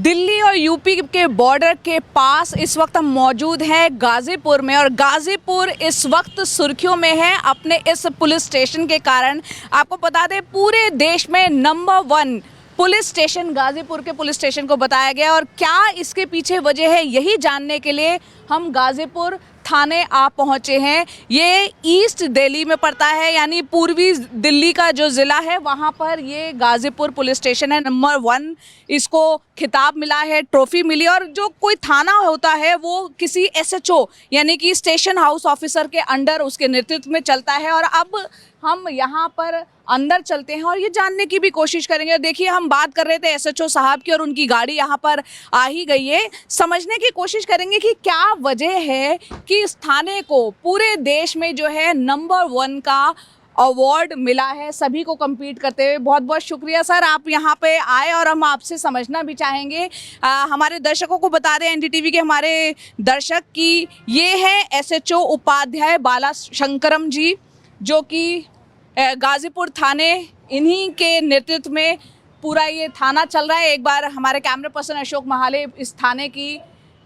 दिल्ली और यूपी के बॉर्डर के पास इस वक्त हम मौजूद हैं गाज़ीपुर में, और गाज़ीपुर इस वक्त सुर्खियों में है अपने इस पुलिस स्टेशन के कारण। आपको बता दें पूरे देश में नंबर 1 पुलिस स्टेशन गाज़ीपुर के पुलिस स्टेशन को बताया गया, और क्या इसके पीछे वजह है यही जानने के लिए हम गाज़ीपुर थाने आ पहुंचे हैं। ये ईस्ट दिल्ली में पड़ता है, यानी पूर्वी दिल्ली का जो ज़िला है वहां पर ये गाज़ीपुर पुलिस स्टेशन है। नंबर 1 इसको खिताब मिला है, ट्रॉफी मिली, और जो कोई थाना होता है वो किसी एसएचओ यानी कि स्टेशन हाउस ऑफिसर के अंडर उसके नेतृत्व में चलता है। और अब हम यहाँ पर अंदर चलते हैं और ये जानने की भी कोशिश करेंगे। देखिए, हम बात कर रहे थे एसएचओ साहब की और उनकी गाड़ी यहाँ पर आ ही गई है। समझने की कोशिश करेंगे कि क्या वजह है कि इस थाने को पूरे देश में जो है नंबर 1 का अवार्ड मिला है सभी को compete करते हुए। बहुत बहुत शुक्रिया सर, आप यहाँ पे आए, और हम आपसे समझना भी चाहेंगे। हमारे दर्शकों को बता दें, एनडीटीवी के हमारे दर्शक, की ये है एसएचओ उपाध्याय बाला शंकरम जी, जो कि गाज़ीपुर थाने, इन्हीं के नेतृत्व में पूरा ये थाना चल रहा है। एक बार हमारे कैमरा पर्सन अशोक महाले इस थाने की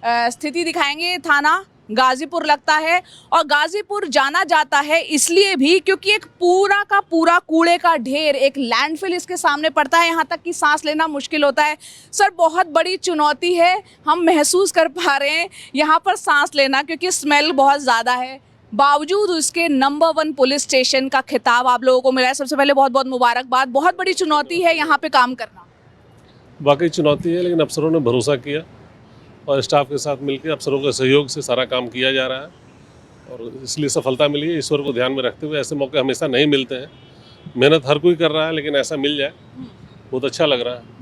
स्थिति दिखाएंगे। थाना गाज़ीपुर लगता है, और गाज़ीपुर जाना जाता है इसलिए भी क्योंकि एक पूरा का पूरा कूड़े का ढेर, एक लैंडफिल इसके सामने पड़ता है। यहाँ तक कि सांस लेना मुश्किल होता है। सर, बहुत बड़ी चुनौती है, हम महसूस कर पा रहे हैं यहाँ पर सांस लेना, क्योंकि स्मेल बहुत ज़्यादा है। बावजूद उसके नंबर 1 पुलिस स्टेशन का खिताब आप लोगों को मिला है। सबसे पहले बहुत बहुत मुबारकबाद। बहुत बड़ी चुनौती है यहाँ पे काम करना। वाकई चुनौती है, लेकिन अफसरों ने भरोसा किया और स्टाफ के साथ मिलकर अफसरों के सहयोग से सारा काम किया जा रहा है, और इसलिए सफलता मिली है। ईश्वर को ध्यान में रखते हुए ऐसे मौके हमेशा नहीं मिलते हैं। मेहनत हर कोई कर रहा है, लेकिन ऐसा मिल जाए बहुत अच्छा लग रहा है।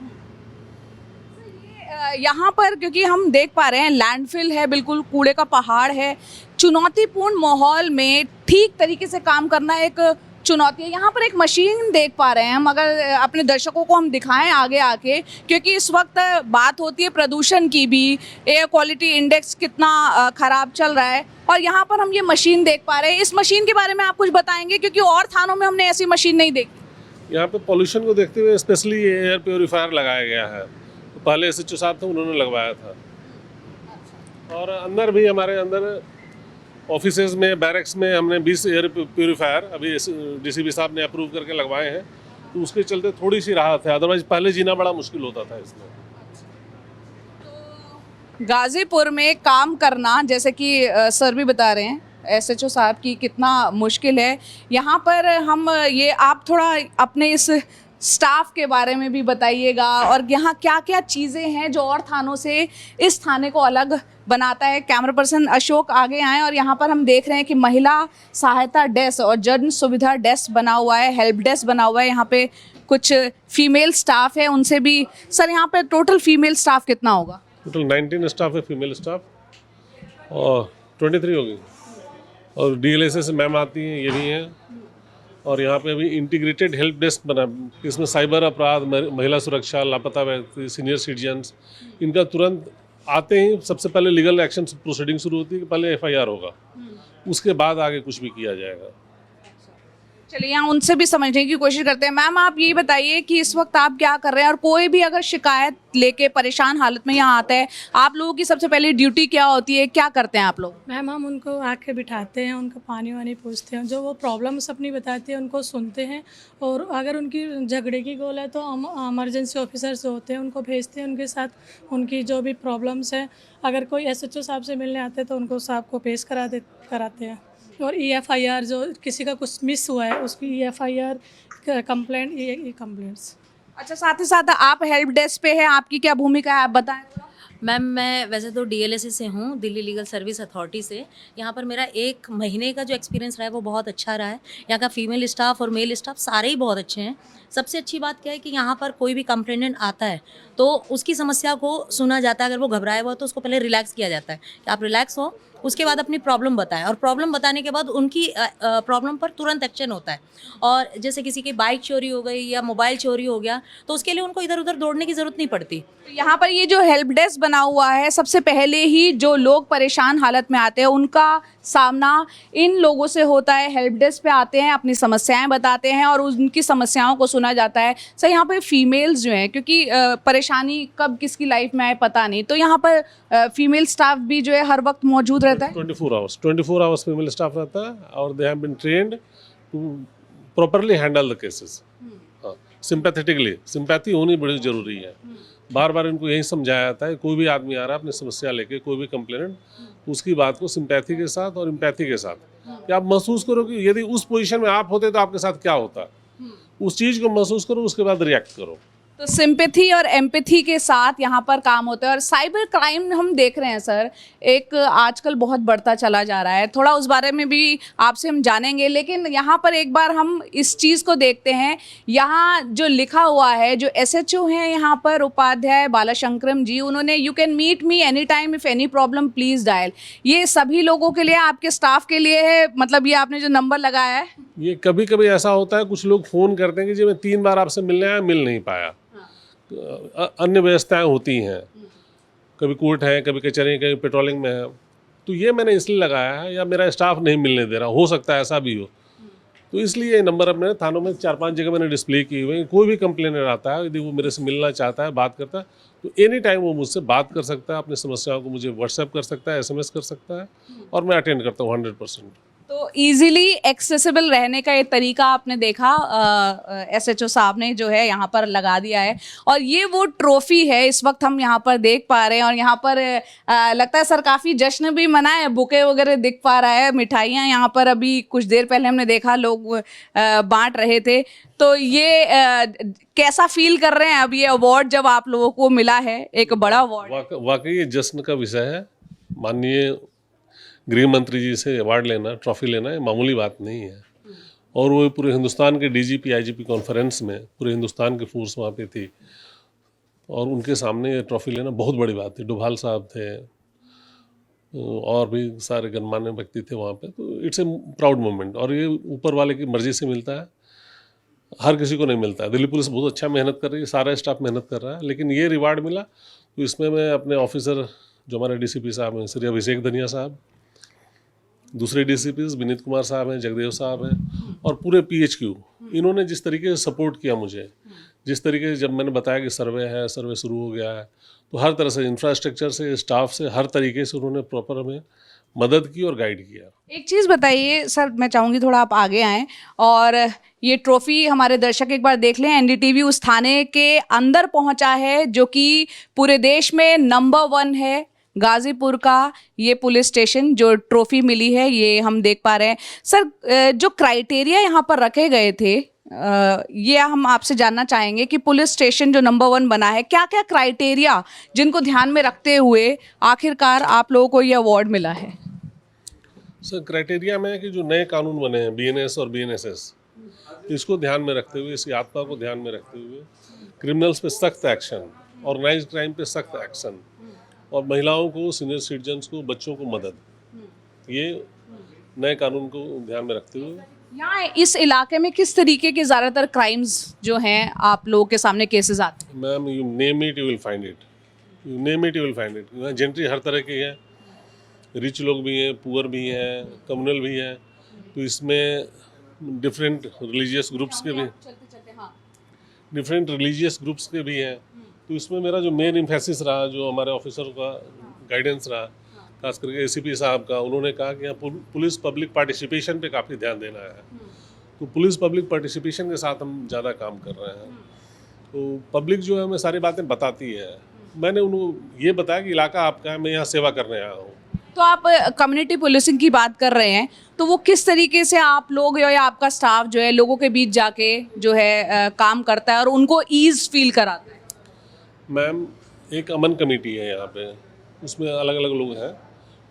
यहाँ पर क्योंकि हम देख पा रहे हैं लैंडफिल है, बिल्कुल कूड़े का पहाड़ है। चुनौतीपूर्ण माहौल में ठीक तरीके से काम करना एक चुनौती है। यहाँ पर एक मशीन देख पा रहे हैं हम, अगर अपने दर्शकों को हम दिखाएं आगे आके, क्योंकि इस वक्त बात होती है प्रदूषण की भी, एयर क्वालिटी इंडेक्स कितना ख़राब चल रहा है, और यहाँ पर हम ये मशीन देख पा रहे हैं। इस मशीन के बारे में आप कुछ बताएंगे, क्योंकि और थानों में हमने ऐसी मशीन नहीं देखी। यहाँ पे पॉल्यूशन को देखते हुए स्पेशली एयर प्योरीफायर लगाया गया है। तो पहले एसएचओ साहब थे, उन्होंने लगवाया था, और अंदर भी हमारे अंदर ऑफिसेज में, बैरक्स में हमने 20 एयर प्योरीफायर अभी डीसीपी साहब ने अप्रूव करके लगवाए हैं। तो उसके चलते थोड़ी सी राहत है, अदरवाइज पहले जीना बड़ा मुश्किल होता था इसमें। गाज़ीपुर में काम करना, जैसे कि सर भी बता रहे हैं एसएचओ साहब की, कितना मुश्किल है। यहाँ पर हम ये, आप थोड़ा अपने इस स्टाफ के बारे में भी बताइएगा, और यहाँ क्या क्या चीज़ें हैं जो और थानों से इस थाने को अलग बनाता है। कैमरा पर्सन अशोक आगे आए, और यहाँ पर हम देख रहे हैं कि महिला सहायता डेस्क और जन सुविधा डेस्क बना हुआ है, हेल्प डेस्क बना हुआ है। यहाँ पे कुछ फीमेल स्टाफ है, उनसे भी सर, यहाँ पे टोटल फीमेल स्टाफ कितना होगा? टोटल 19 स्टाफ है, फीमेल स्टाफ, और 23 होगी, और डीएलएसए से मैम आती हैं, ये भी हैं। और यहाँ पे अभी इंटीग्रेटेड हेल्प डेस्क बना, इसमें साइबर अपराध, महिला सुरक्षा, लापता व्यक्ति, सीनियर सिटीजन्स, इनका तुरंत आते ही सबसे पहले लीगल एक्शन प्रोसीडिंग शुरू होती है कि पहले एफआईआर होगा, उसके बाद आगे कुछ भी किया जाएगा। चलिए, यहाँ उनसे भी समझने की कोशिश करते हैं। मैम, आप ये बताइए कि इस वक्त आप क्या कर रहे हैं, और कोई भी अगर शिकायत लेके परेशान हालत में यहाँ आता है, आप लोगों की सबसे पहले ड्यूटी क्या होती है, क्या करते हैं आप लोग? मैम, हम उनको आके बिठाते हैं, उनको पानी वानी पूछते हैं, जो वो प्रॉब्लम्स अपनी बताते हैं उनको सुनते हैं, और अगर उनकी झगड़े की गोल है तो हम इमरजेंसी ऑफिसर्स होते हैं उनको भेजते हैं, उनके साथ उनकी जो भी प्रॉब्लम्स है, अगर कोई एसएचओ साहब से मिलने आते हैं तो उनको साहब को पेश कराते हैं। और ईएफआईआर, जो किसी का कुछ मिस हुआ है उसकी ईएफआईआर, कंप्लेंट, ये कंप्लेंट्स। अच्छा, साथ ही साथ आप हेल्प डेस्क पे हैं, आपकी क्या भूमिका है, आप बताएं। मैम, मैं वैसे तो डीएलएसए से हूँ, दिल्ली लीगल सर्विस अथॉरिटी से। यहाँ पर मेरा 1 महीने का जो एक्सपीरियंस रहा है वो बहुत अच्छा रहा है। यहाँ का फीमेल स्टाफ और मेल स्टाफ सारे ही बहुत अच्छे हैं। सबसे अच्छी बात क्या है कि यहाँ पर कोई भी कंप्लेनेंट आता है तो उसकी समस्या को सुना जाता है। अगर वो घबराया हुआ तो उसको पहले रिलैक्स किया जाता है कि आप रिलैक्स हो, उसके बाद अपनी प्रॉब्लम बताएं, और प्रॉब्लम बताने के बाद उनकी प्रॉब्लम पर तुरंत एक्शन होता है। और जैसे किसी की बाइक चोरी हो गई या मोबाइल चोरी हो गया तो उसके लिए उनको इधर उधर दौड़ने की ज़रूरत नहीं पड़ती। तो यहाँ पर ये जो हेल्प डेस्क बना हुआ है, सबसे पहले ही जो लोग परेशान हालत में आते हैं उनका सामना इन लोगों से होता है। हेल्प डेस्क पे आते हैं, अपनी समस्याएं बताते हैं और उनकी समस्याओं को सुना जाता है। सर यहाँ पे फीमेल्स जो हैं, क्योंकि परेशानी कब किसकी लाइफ में आए पता नहीं, तो यहाँ पर फीमेल स्टाफ भी जो है हर वक्त मौजूद रहता है। 24 आवर्स फीमेल स्टाफ रहता है और they have been trained to properly handle the cases. हाँ, सिंपैथेटिकली, सिंपैथी होनी बड़ी ज़रूरी है। बार बार इनको यही समझाया जाता है, कोई भी आदमी आ रहा है अपनी समस्या लेके, कोई भी कंप्लेनेंट, उसकी बात को सिंपैथी के साथ और एम्पैथी के साथ कि आप महसूस करो कि यदि उस पोजीशन में आप होते तो आपके साथ क्या होता, उस चीज़ को महसूस करो, उसके बाद रिएक्ट करो। तो सिंपैथी और एम्पैथी के साथ यहाँ पर काम होता है। और साइबर क्राइम हम देख रहे हैं सर, एक आजकल बहुत बढ़ता चला जा रहा है, थोड़ा उस बारे में भी आपसे हम जानेंगे। लेकिन यहाँ पर एक बार हम इस चीज़ को देखते हैं, यहाँ जो लिखा हुआ है, जो SHO हैं यहाँ पर उपाध्याय बालाशंकरम जी, उन्होंने you can meet me any time if any problem please dial, ये सभी लोगों के लिए, आपके स्टाफ के लिए है, मतलब ये आपने जो नंबर लगाया है? ये कभी कभी ऐसा होता है, कुछ लोग फ़ोन करते हैं कि जी मैं 3 बार आपसे मिलने आया, मिल नहीं पाया। अन्य व्यवस्थाएं होती हैं, कभी कोर्ट है, कभी कचहरी, कभी पेट्रोलिंग में है, तो ये मैंने इसलिए लगाया है, या मेरा स्टाफ नहीं मिलने दे रहा, हो सकता है ऐसा भी हो, तो इसलिए ये नंबर अपने थानों में 4-5 जगह मैंने डिस्प्ले किए हुए हैं। कोई भी कंप्लेनर आता है, यदि वो मेरे से मिलना चाहता है, बात करता है, तो एनी टाइम वो मुझसे बात कर सकता है, अपनी समस्याओं को मुझे व्हाट्सएप कर सकता है, SMS कर सकता है, और मैं अटेंड करता हूँ 100%। तो इजीली एक्सेसिबल रहने का ये तरीका आपने देखा, SHO साहब ने जो है यहाँ पर लगा दिया है। और ये वो ट्रॉफी है इस वक्त हम यहाँ पर देख पा रहे हैं, और यहाँ पर लगता है सर काफ़ी जश्न भी मना है, बुके वगैरह दिख पा रहा है, मिठाइयाँ यहाँ पर अभी कुछ देर पहले हमने देखा लोग बांट रहे थे। तो ये कैसा फील कर रहे हैं अब ये अवार्ड जब आप लोगों को मिला है, एक बड़ा अवार्ड? वाकई ये जश्न का विषय है। माननीय गृह मंत्री जी से अवार्ड लेना, ट्रॉफी लेना, ये मामूली बात नहीं है। और वो पूरे हिंदुस्तान के DGP IGP कॉन्फ्रेंस में पूरे हिंदुस्तान की फोर्स वहाँ पे थी, और उनके सामने ये ट्रॉफी लेना बहुत बड़ी बात थी। डोभाल साहब थे और भी सारे गणमान्य व्यक्ति थे वहाँ पे, तो इट्स ए प्राउड मोमेंट। और ये ऊपर वाले की मर्जी से मिलता है, हर किसी को नहीं मिलता है। दिल्ली पुलिस बहुत अच्छा मेहनत कर रही है, सारा स्टाफ मेहनत कर रहा है, लेकिन ये रिवार्ड मिला, तो इसमें मैं अपने ऑफिसर जो हमारे DCP साहब हैं, श्री अभिषेक धनिया साहब, दूसरे DCPs विनीत कुमार साहब हैं, जगदेव साहब हैं, और पूरे PHQ, इन्होंने जिस तरीके से सपोर्ट किया मुझे, जिस तरीके से जब मैंने बताया कि सर्वे है, सर्वे शुरू हो गया है, तो हर तरह से इंफ्रास्ट्रक्चर से, स्टाफ से, हर तरीके से उन्होंने प्रॉपर हमें मदद की और गाइड किया। एक चीज़ बताइए सर, मैं चाहूँगी थोड़ा आप आगे आएँ, और ये ट्रॉफी हमारे दर्शक एक बार देख लें। NDTV उस थाने के अंदर पहुँचा है जो कि पूरे देश में नंबर 1 है, गाजीपुर का ये पुलिस स्टेशन जो ट्रॉफी मिली है, ये हम देख पा रहे हैं। सर जो क्राइटेरिया यहाँ पर रखे गए थे, ये हम आपसे जानना चाहेंगे कि पुलिस स्टेशन जो नंबर 1 बना है, क्या क्या क्राइटेरिया जिनको ध्यान में रखते हुए आखिरकार आप लोगों को ये अवार्ड मिला है? सर क्राइटेरिया में है कि जो नए कानून बने हैं, BNS और BNSS, इसको ध्यान में रखते हुए, इसकी आत्मा को ध्यान में रखते हुए, क्रिमिनल्स पे सख्त एक्शन, ऑर्गेनाइज्ड क्राइम पे सख्त एक्शन, और महिलाओं को, सीनियर सिटीजन्स को, बच्चों को मदद, ये नए कानून को ध्यान में रखते हुए। यहाँ इस इलाके में किस तरीके के ज़्यादातर क्राइम्स जो हैं आप लोगों के सामने केसेस आते हैं? Ma'am, you name it you will find it, you name it you will find it. यहाँ जेंट्री हर तरह की है, रिच लोग भी हैं, पुअर भी हैं, कम्युनल भी हैं, तो इसमें डिफरेंट रिलीजियस ग्रुप्स के भी हैं। तो इसमें मेरा जो मेन इम्फेसिस रहा, जो हमारे ऑफिसर का गाइडेंस रहा, खास करके ACP साहब का, उन्होंने कहा कि यहाँ पुलिस पब्लिक पार्टिसिपेशन पे काफ़ी ध्यान देना है। तो पुलिस पब्लिक पार्टिसिपेशन के साथ हम ज़्यादा काम कर रहे हैं। तो पब्लिक जो है हमें सारी बातें बताती है। मैंने उनको ये बताया कि इलाका आपका है, मैं यहाँ सेवा करने आया हूँ। तो आप कम्युनिटी पुलिसिंग की बात कर रहे हैं, तो वो किस तरीके से आप लोग या आपका स्टाफ जो है लोगों के बीच जाके जो है काम करता है और उनको ईज फील कराता है? मैम, एक अमन कमेटी है यहाँ पे, उसमें अलग अलग लोग हैं,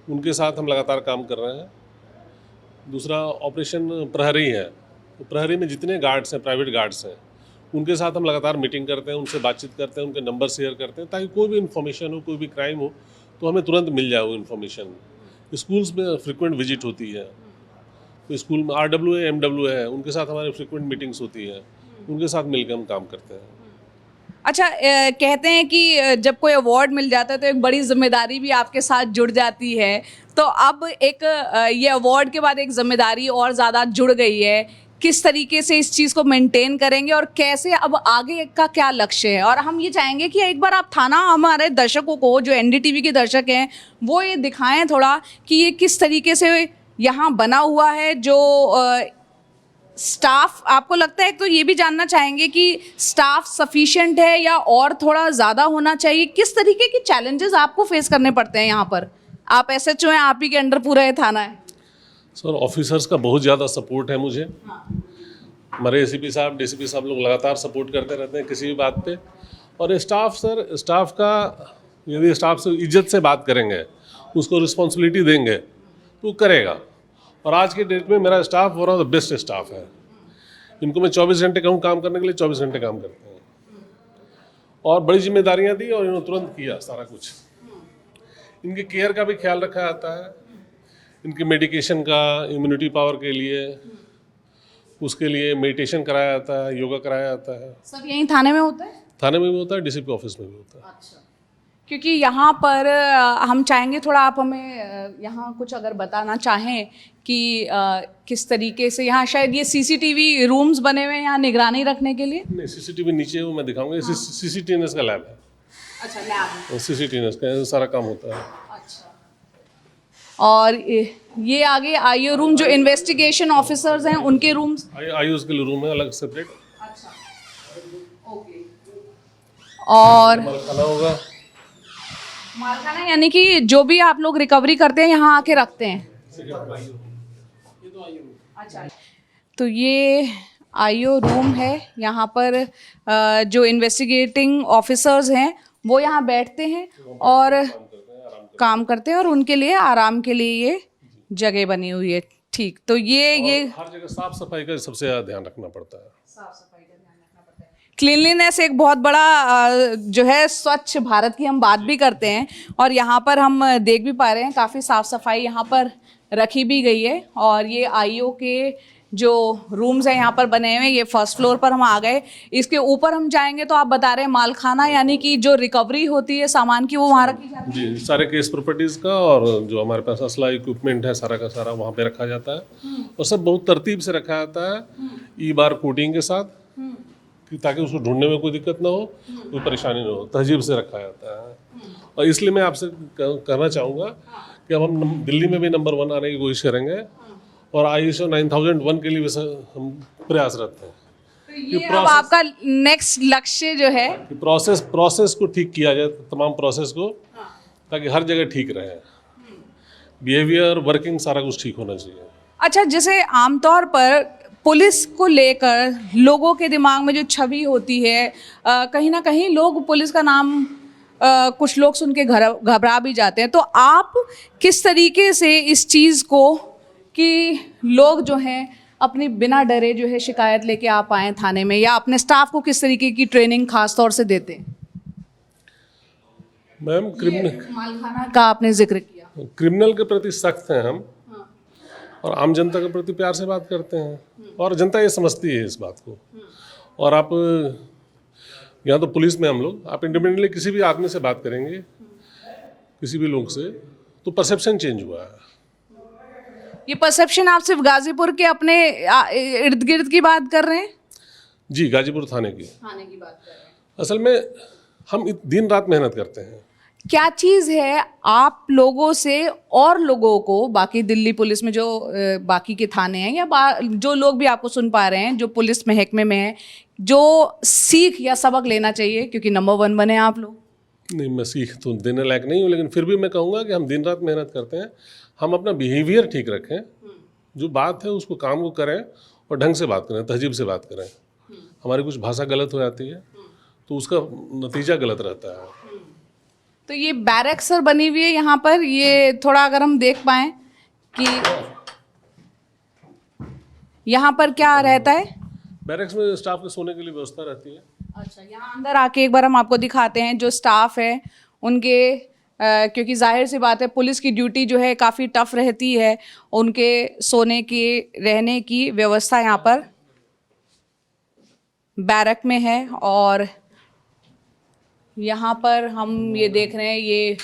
उनके साथ हम लगातार काम कर रहे हैं। दूसरा ऑपरेशन प्रहरी है, तो प्रहरी में जितने गार्ड्स हैं, प्राइवेट गार्ड्स हैं, उनके साथ हम लगातार मीटिंग करते हैं, उनसे बातचीत करते हैं, उनके नंबर शेयर करते हैं, ताकि कोई भी इन्फॉर्मेशन हो, कोई भी क्राइम हो, तो हमें तुरंत मिल जाए वो इन्फॉर्मेशन। स्कूल्स में फ्रिक्वेंट विजिट होती है, तो स्कूल में RWA MWA है, उनके साथ हमारी फ्रिक्वेंट मीटिंग्स होती है, उनके साथ मिलकर हम काम करते हैं। अच्छा, कहते हैं कि जब कोई अवार्ड मिल जाता है तो एक बड़ी जिम्मेदारी भी आपके साथ जुड़ जाती है, तो अब एक ये अवार्ड के बाद एक जिम्मेदारी और ज़्यादा जुड़ गई है। किस तरीके से इस चीज़ को मेंटेन करेंगे और कैसे अब आगे का क्या लक्ष्य है? और हम ये चाहेंगे कि एक बार आप थाना हमारे दर्शकों को, जो एनडीटीवी के दर्शक हैं, वो ये दिखाएं थोड़ा कि ये किस तरीके से यहाँ बना हुआ है। जो स्टाफ, आपको लगता है, तो ये भी जानना चाहेंगे कि स्टाफ सफिशिएंट है या और थोड़ा ज़्यादा होना चाहिए? किस तरीके के चैलेंजेस आपको फेस करने पड़ते हैं यहाँ पर? आप एसएचओ हैं, आप ही के अंडर पूरा ये थाना है। सर, ऑफिसर्स का बहुत ज़्यादा सपोर्ट है मुझे। हमारे एसीपी साहब, डीसीपी साहब लोग लगातार सपोर्ट करते रहते हैं किसी भी बात पे। और स्टाफ, सर, स्टाफ का यदि स्टाफ से इज्जत से बात करेंगे, उसको रिस्पॉन्सिबिलिटी देंगे तो वो करेगा। और आज के डेट में मेरा staff one of the best staff है। इनको मैं 24 घंटे कहूँ काम करने के लिए, 24 घंटे काम करते हैं। और बड़ी जिम्मेदारियाँ दी और इन्होंने तुरंत किया सारा कुछ। इनके केयर का भी ख्याल रखा जाता है, इनकी मेडिकेशन का, इम्यूनिटी पावर के लिए, उसके लिए मेडिटेशन कराया जाता है, योगा कराया जाता है। सब यहीं थाने में होता है? थाने में भी होता है, डीसीपी ऑफिस में भी होता है। अच्छा, क्योंकि यहाँ पर हम चाहेंगे थोड़ा आप हमें यहाँ कुछ अगर बताना चाहें कि किस तरीके से यहाँ शायद ये सीसीटीवी रूम्स बने हुए हैं यहाँ निगरानी रखने के लिए। नहीं, सीसीटीवी नीचे वो मैं दिखाऊंगा। सीसीटीएनएस का लैब है। अच्छा, लैब। सीसीटीएनएस का सारा काम होता है। अच्छा, और ये आगे आईओ रूम, जो इन्वेस्टिगेशन ऑफिसर्स हैं उनके रूम्स। आयुष के लिए रूम है अलग सेपरेट। अच्छा, ओके। और खाना होगा, मालखाना, यानी कि जो भी आप लोग रिकवरी करते हैं यहाँ आके रखते हैं। अच्छा, तो ये आईओ रूम है। यहाँ पर जो इन्वेस्टिगेटिंग ऑफिसर्स हैं वो यहाँ बैठते हैं और काम करते हैं, और उनके लिए आराम के लिए ये जगह बनी हुई है। ठीक, तो ये हर जगह साफ सफाई का सबसे ज़्यादा ध्यान रखना पड़ता है। क्लीनलीनेस एक बहुत बड़ा जो है, स्वच्छ भारत की हम बात भी करते हैं, और यहाँ पर हम देख भी पा रहे हैं काफ़ी साफ़ सफाई यहाँ पर रखी भी गई है। और ये आईओ के जो रूम्स हैं यहाँ पर बने हुए हैं, ये फर्स्ट फ्लोर पर हम आ गए। इसके ऊपर हम जाएंगे तो आप बता रहे हैं मालखाना, यानी कि जो रिकवरी होती है सामान की, वो वहाँ रखी जाती है। जी, सारे केस प्रॉपर्टीज़ का और जो हमारे पास असला इक्विपमेंट है सारा का सारा वहाँ पे रखा जाता है। और सब बहुत तरतीब से रखा जाता है, ई बार कोडिंग के साथ, कि ताकि उसको ढूंढने में कोई दिक्कत ना हो, कोई परेशानी ना हो। तहजीब से रखा जाता है। और इसलिए मैं आपसे कहना चाहूँगा कि अब हम दिल्ली में भी नंबर 1 आने की कोशिश करेंगे, और ISO 9001 के लिए भी हम प्रयासरत हैं। तो ये अब आपका नेक्स्ट लक्ष्य जो है कि प्रोसेस को ठीक किया जाए, तमाम प्रोसेस को, ताकि हर जगह ठीक रहे। बिहेवियर, वर्किंग, सारा कुछ ठीक होना चाहिए। अच्छा, जैसे आमतौर पर पुलिस को लेकर लोगों के दिमाग में जो छवि होती है, कहीं ना कहीं लोग पुलिस का नाम कुछ लोग सुन के घबरा भी जाते हैं। तो आप किस तरीके से इस चीज़ को, कि लोग जो हैं अपनी बिना डरे जो है शिकायत लेके आप आए थाने में, या अपने स्टाफ को किस तरीके की ट्रेनिंग खास तौर से देते हैं? मैम, मालखाना का आपने जिक्र किया। क्रिमिनल के प्रति सख्त हैं हम, और आम जनता के प्रति प्यार से बात करते हैं, और जनता ये समझती है इस बात को। और आप यहाँ तो पुलिस में हम लोग, आप इंडिपेंडेंटली किसी भी आदमी से बात करेंगे, किसी भी लोग से, तो परसेप्शन चेंज हुआ है। ये परसेप्शन आप सिर्फ गाजीपुर के अपने इर्द गिर्द की बात कर रहे हैं? जी, गाजीपुर थाने की बात कर रहे हैं। असल में हम दिन रात मेहनत करते हैं। क्या चीज़ है आप लोगों से और लोगों को, बाकी दिल्ली पुलिस में जो बाकी के थाने हैं, या जो लोग भी आपको सुन पा रहे हैं जो पुलिस महकमे में है, जो सीख या सबक लेना चाहिए, क्योंकि नंबर 1 बने आप लोग? नहीं, मैं सीख तो देने लायक नहीं हूँ, लेकिन फिर भी मैं कहूँगा कि हम दिन रात मेहनत करते हैं। हम अपना बिहेवियर ठीक रखें, जो बात है उसको, काम को करें, और ढंग से बात करें, तहजीब से बात करें। हमारी कुछ भाषा गलत हो जाती है तो उसका नतीजा गलत रहता है। तो ये बैरक सर बनी हुई है यहाँ पर, ये थोड़ा अगर हम देख पाएँ कि यहाँ पर क्या रहता है। बैरक्स में स्टाफ के सोने के लिए व्यवस्था रहती है। अच्छा, यहाँ अंदर आके एक बार हम आपको दिखाते हैं जो स्टाफ है उनके, क्योंकि जाहिर सी बात है पुलिस की ड्यूटी जो है काफ़ी टफ रहती है, उनके सोने की, रहने की व्यवस्था यहाँ पर बैरक में है। और यहाँ पर हम ये देख रहे हैं, ये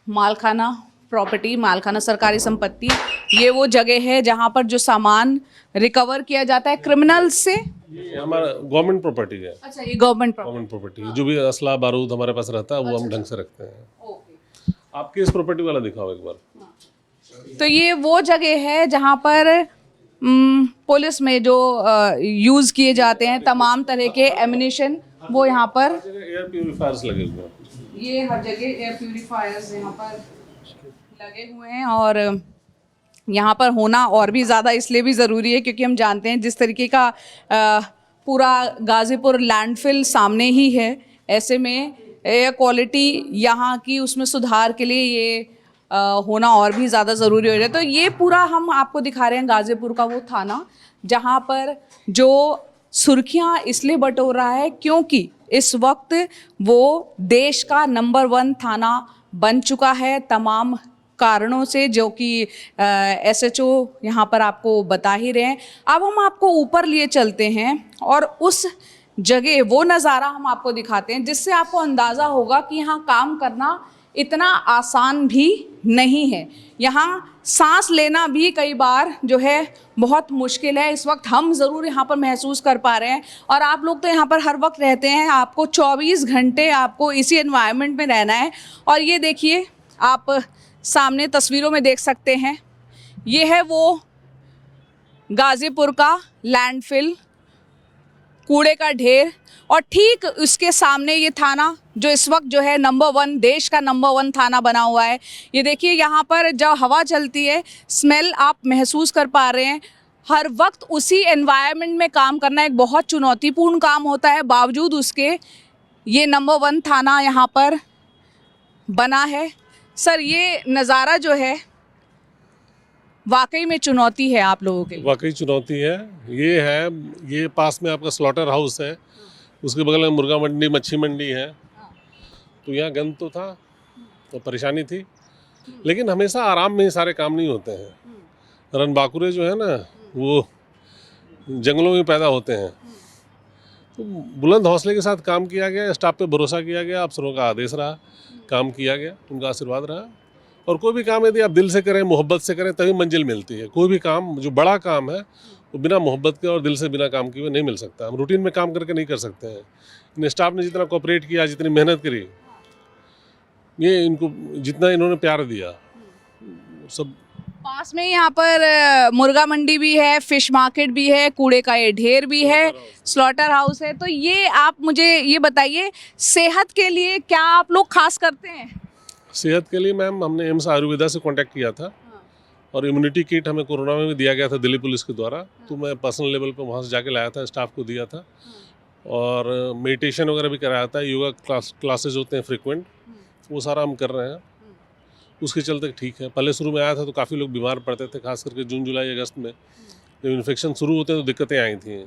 मालखाना प्रॉपर्टी, मालखाना सरकारी संपत्ति, ये वो जगह है जहाँ पर जो सामान रिकवर किया जाता है क्रिमिनल से। ये हमारा गवर्नमेंट प्रॉपर्टी है, अच्छा, ये गवर्नमेंट गवर्नमेंट प्रॉपर्टी। जो भी असला बारूद हमारे पास रहता है वो हम ढंग से रखते हैं। प्रॉपर्टी। आपके इस प्रॉपर्टी वाला दिखाओ एक बार। तो ये वो जगह है जहाँ पर पुलिस में जो यूज़ किए जाते हैं तमाम तरह के एमिनेशन, वो यहाँ पर एयर प्यूरिफायर्स लगे हुए हैं। ये हर जगह एयर प्यूरिफायर्स यहाँ पर लगे हुए हैं। और यहाँ पर होना और भी ज़्यादा इसलिए भी ज़रूरी है क्योंकि हम जानते हैं जिस तरीके का पूरा गाज़ीपुर लैंडफिल सामने ही है, ऐसे में एयर क्वालिटी यहाँ की उसमें सुधार के लिए ये होना और भी ज़्यादा ज़रूरी हो जाए। तो ये पूरा हम आपको दिखा रहे हैं गाज़ीपुर का वो थाना जहाँ पर जो सुर्खियाँ इसलिए बटोर रहा है क्योंकि इस वक्त वो देश का नंबर 1 थाना बन चुका है तमाम कारणों से, जो कि SHO यहाँ पर आपको बता ही रहे हैं। अब हम आपको ऊपर लिए चलते हैं और उस जगह वो नज़ारा हम आपको दिखाते हैं जिससे आपको अंदाज़ा होगा कि यहाँ काम करना इतना आसान भी नहीं है। यहाँ सांस लेना भी कई बार जो है बहुत मुश्किल है। इस वक्त हम ज़रूर यहाँ पर महसूस कर पा रहे हैं और आप लोग तो यहाँ पर हर वक्त रहते हैं, आपको 24 घंटे आपको इसी एनवायरनमेंट में रहना है। और ये देखिए, आप सामने तस्वीरों में देख सकते हैं, ये है वो गाज़ीपुर का लैंडफिल, कूड़े का ढेर, और ठीक उसके सामने ये थाना जो इस वक्त जो है नंबर 1, देश का नंबर 1 थाना बना हुआ है। ये देखिए, यहाँ पर जब हवा चलती है, स्मेल आप महसूस कर पा रहे हैं। हर वक्त उसी एनवायरनमेंट में काम करना एक बहुत चुनौतीपूर्ण काम होता है, बावजूद उसके ये नंबर 1 थाना यहाँ पर बना है। सर, ये नज़ारा जो है वाकई में चुनौती है आप लोगों के लिए? वाकई चुनौती है। ये पास में आपका स्लॉटर हाउस है, उसके बगल में मुर्गा मंडी, मच्छी मंडी है। तो यहाँ गंद तो था, तो परेशानी थी, लेकिन हमेशा आराम में ही सारे काम नहीं होते हैं। रनबाकुरे जो है ना, वो जंगलों में पैदा होते हैं। तो बुलंद हौसले के साथ काम किया गया, स्टाफ पे भरोसा किया गया, अफसरों का आदेश रहा, काम किया गया, उनका आशीर्वाद रहा। और कोई भी काम यदि आप दिल से करें, मोहब्बत से करें, तभी मंजिल मिलती है। कोई भी काम जो बड़ा काम है वो बिना मोहब्बत के और दिल से बिना काम किए नहीं मिल सकता। हम रूटीन में काम करके नहीं कर सकते हैं। इन स्टाफ ने जितना कोऑपरेट किया, जितनी मेहनत करी, ये इनको जितना इन्होंने प्यार दिया, सब पास में यहाँ पर मुर्गा मंडी भी है, फिश मार्केट भी है, कूड़े का ये ढेर भी है, स्लॉटर हाउस है। तो ये आप मुझे ये बताइए, सेहत के लिए क्या आप लोग खास करते हैं? सेहत के लिए मैम, हमने एम्स आयुर्वेदा से कांटेक्ट किया था और इम्यूनिटी किट हमें कोरोना में भी दिया गया था दिल्ली पुलिस के द्वारा। तो मैं पर्सनल लेवल पे वहाँ से जाके लाया था, स्टाफ को दिया था। और मेडिटेशन वगैरह भी कराया था, योगा क्लासेज होते हैं फ्रिक्वेंट, वो सारा हम कर रहे हैं। उसके चलते ठीक है। पहले शुरू में आया था तो काफ़ी लोग बीमार पड़ते थे, खास करके जून जुलाई अगस्त में जब इन्फेक्शन शुरू होते हैं तो दिक्कतें आई थी।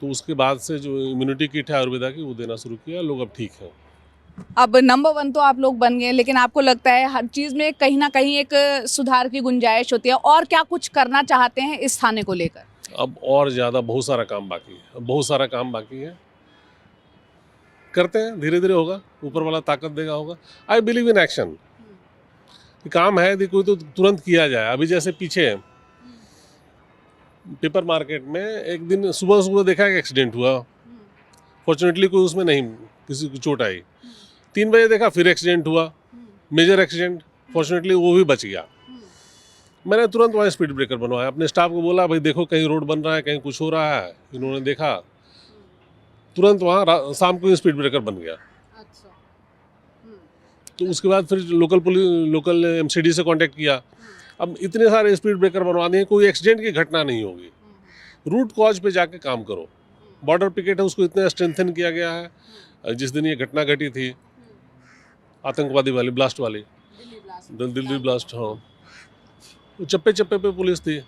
तो उसके बाद से जो इम्यूनिटी किट है आयुर्वेदा की, वो देना शुरू किया, लोग अब ठीक हैं। अब नंबर 1 तो आप लोग बन गए, लेकिन आपको लगता है हर चीज़ में कहीं ना कहीं एक सुधार की गुंजाइश होती है, और क्या कुछ करना चाहते हैं इस थाने को लेकर? अब और ज़्यादा बहुत सारा काम बाकी है, बहुत सारा काम बाकी है। करते हैं, धीरे धीरे होगा, ऊपर वाला ताकत देगा, होगा। I believe in action. काम है यदि कोई तो तुरंत किया जाए। अभी जैसे पीछे पेपर मार्केट में एक दिन सुबह देखा कि एक्सीडेंट हुआ, फॉर्चुनेटली कोई उसमें नहीं, किसी को चोट आई। 3 बजे देखा फिर एक्सीडेंट हुआ, मेजर एक्सीडेंट, फॉर्चुनेटली वो भी बच गया। मैंने तुरंत वहाँ स्पीड ब्रेकर बनवाया, अपने स्टाफ को बोला भाई देखो कहीं रोड बन रहा है, कहीं कुछ हो रहा है। इन्होंने देखा, तुरंत वहाँ शाम को स्पीड ब्रेकर बन गया। तो उसके बाद फिर लोकल MCD से कांटेक्ट किया। अब इतने सारे स्पीड ब्रेकर बनवा दिए, कोई एक्सीडेंट की घटना नहीं होगी। रूट कॉज पे जाके काम करो। बॉर्डर पिकेट है, उसको इतना स्ट्रेंथन किया गया है। जिस दिन ये घटना घटी थी आतंकवादी वाली, ब्लास्ट वाली, दिल्ली ब्लास्ट, हाँ, वो चप्पे चप्पे पे पुलिस थी।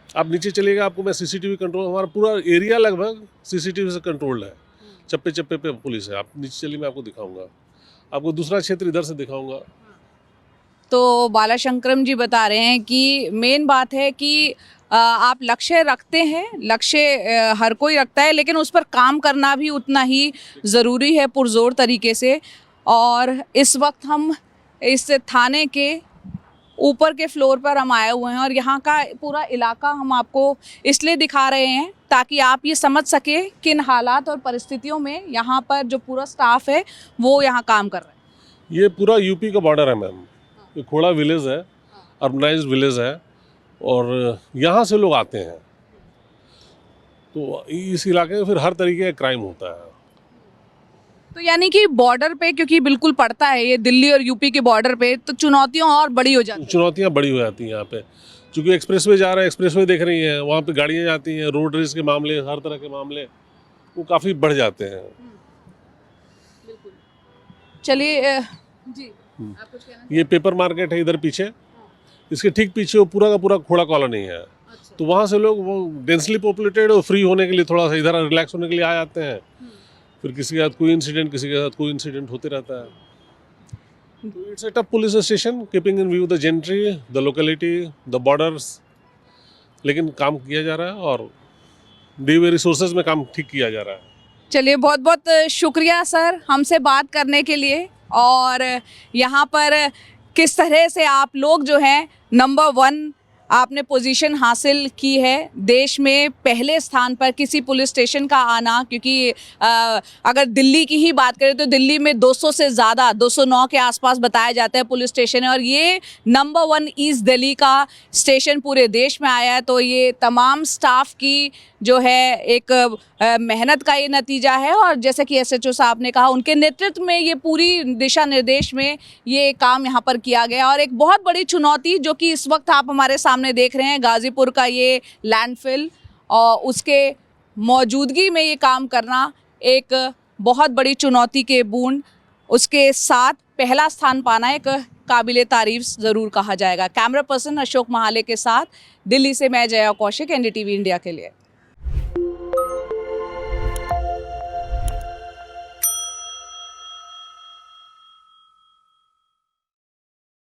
आप नीचे चलिएगा, आपको मैं CCTV कंट्रोल, हमारा पूरा एरिया लगभग CCTV से कंट्रोल्ड है। चप्पे चप्पे पे पुलिस है। आप नीचे चलिए, मैं आपको दिखाऊंगा, आपको दूसरा क्षेत्र इधर से दिखाऊंगा। तो बालाशंकरम जी बता रहे हैं कि मेन बात है कि आप लक्ष्य रखते हैं, लक्ष्य हर कोई रखता है, लेकिन उस पर काम करना भी उतना ही ज़रूरी है पुरजोर तरीके से। और इस वक्त हम इस थाने के ऊपर के फ्लोर पर हम आए हुए हैं और यहाँ का पूरा इलाका हम आपको इसलिए दिखा रहे हैं ताकि आप ये समझ सके किन हालात और परिस्थितियों में यहाँ पर जो पूरा स्टाफ है वो यहाँ काम कर रहा है। ये पूरा यूपी का बॉर्डर है मैम। ये खोड़ा विलेज है, अर्बनाइज्ड विलेज है और यहाँ से लोग आते हैं, तो इस इलाके में फिर हर तरीके का क्राइम होता है। तो यानी कि बॉर्डर पे क्योंकि बिल्कुल पड़ता है ये दिल्ली और यूपी के बॉर्डर पे, तो चुनौतियाँ और बड़ी हो जाती हैं। चुनौतियाँ बड़ी हो जाती हैं यहाँ पे, क्योंकि एक्सप्रेसवे जा रहा है, एक्सप्रेसवे देख रही हैं, वहाँ पे गाड़ियाँ जाती हैं, रोड रेस के मामले, हर तरह के मामले वो काफ़ी बढ़ जाते हैं। चलिए जी, आप कुछ कहना ये पेपर मार्केट है इधर पीछे, इसके ठीक पीछे वो पूरा का पूरा खोड़ा कॉलोनी है। तो वहाँ से लोग वो डेंसली पॉपुलेटेड और फ्री होने के लिए थोड़ा सा इधर रिलैक्स होने के लिए आ जाते हैं। फिर किसी के साथ कोई इंसिडेंट, किसी के साथ कोई इंसिडेंट होते रहता है। तो it's a tough police station, keeping in view the gentry, the locality, the borders, लेकिन काम किया जा रहा है और दी हुए रिसोर्सेज में काम ठीक किया जा रहा है। चलिए, बहुत बहुत शुक्रिया सर हमसे बात करने के लिए। और यहाँ पर किस तरह से आप लोग जो हैं नंबर 1 आपने पोजीशन हासिल की है, देश में पहले स्थान पर किसी पुलिस स्टेशन का आना, क्योंकि अगर दिल्ली की ही बात करें तो दिल्ली में 200 से ज़्यादा 209 के आसपास बताया जाता है पुलिस स्टेशन है, और ये नंबर 1 ईस्ट दिल्ली का स्टेशन पूरे देश में आया है। तो ये तमाम स्टाफ की जो है एक मेहनत का ये नतीजा है, और जैसे कि SHO साहब ने कहा उनके नेतृत्व में ये पूरी दिशा निर्देश में ये काम यहाँ पर किया गया। और एक बहुत बड़ी चुनौती जो कि इस वक्त आप हमारे सामने देख रहे हैं, गाज़ीपुर का ये लैंडफिल और उसके मौजूदगी में ये काम करना एक बहुत बड़ी चुनौती के बूंद, उसके साथ पहला स्थान पाना एक काबिले तारीफ ज़रूर कहा जाएगा। कैमरा पर्सन अशोक महाले के साथ दिल्ली से मैं जया कौशिक, NDTV इंडिया के लिए।